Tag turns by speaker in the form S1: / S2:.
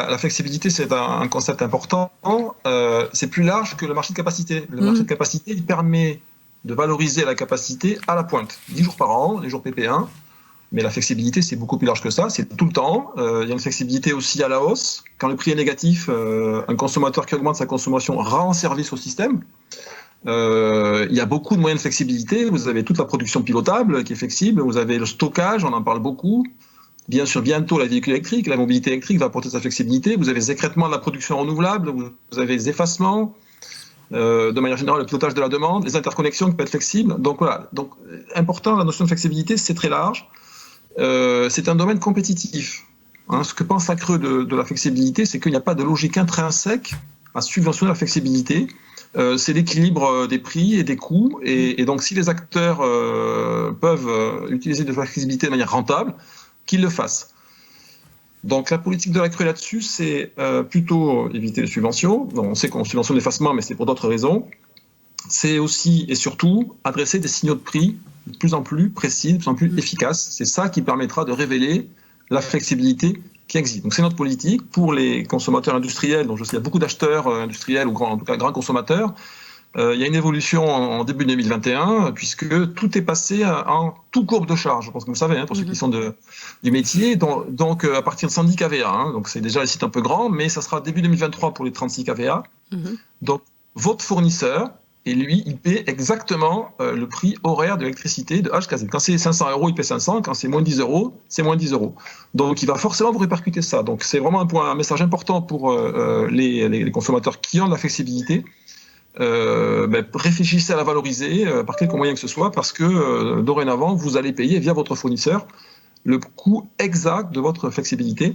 S1: La flexibilité, c'est un concept important. C'est plus large que le marché de capacité. Le marché de capacité, il permet de valoriser la capacité à la pointe. 10 jours par an, les jours PP1. Mais la flexibilité, c'est beaucoup plus large que ça. C'est tout le temps. Il y a une flexibilité aussi à la hausse. Quand le prix est négatif, un consommateur qui augmente sa consommation rend service au système. Il y a beaucoup de moyens de flexibilité. Vous avez toute la production pilotable qui est flexible. Vous avez le stockage, on en parle beaucoup. Bien sûr, bientôt, la véhicule électrique, la mobilité électrique va apporter sa flexibilité. Vous avez les écrêtements de la production renouvelable, vous avez les effacements, de manière générale, le pilotage de la demande, les interconnexions qui peuvent être flexibles. Donc voilà, donc, important, la notion de flexibilité, c'est très large. C'est un domaine compétitif. Ce que pense la Creux de la flexibilité, c'est qu'il n'y a pas de logique intrinsèque à subventionner la flexibilité. C'est l'équilibre des prix et des coûts. Et donc, si les acteurs peuvent utiliser de la flexibilité de manière rentable, qu'ils le fassent. Donc la politique de la Creux là-dessus, c'est plutôt éviter les subventions. Donc, on sait qu'on subventionne l'effacement, mais c'est pour d'autres raisons. C'est aussi et surtout adresser des signaux de prix de plus en plus précis, de plus en plus efficaces. C'est ça qui permettra de révéler la flexibilité qui existe. Donc c'est notre politique pour les consommateurs industriels. Donc je sais qu'il y a beaucoup d'acheteurs industriels ou en tout cas grands consommateurs. Il y a une évolution en début 2021, puisque tout est passé en tout courbe de charge. Je pense que vous savez, pour ceux qui sont du métier. Donc, à partir de 110 kVA. Donc, c'est déjà les sites un peu grands, mais ça sera début 2023 pour les 36 kVA. Donc, votre fournisseur, et lui, il paie exactement le prix horaire de l'électricité de HKZ. Quand c'est 500 €, il paie 500. Quand c'est moins 10 €, c'est moins 10 €. Donc, il va forcément vous répercuter ça. Donc, c'est vraiment un message important pour les consommateurs qui ont de la flexibilité. Réfléchissez à la valoriser par quelque moyen que ce soit, parce que dorénavant, vous allez payer via votre fournisseur le coût exact de votre flexibilité.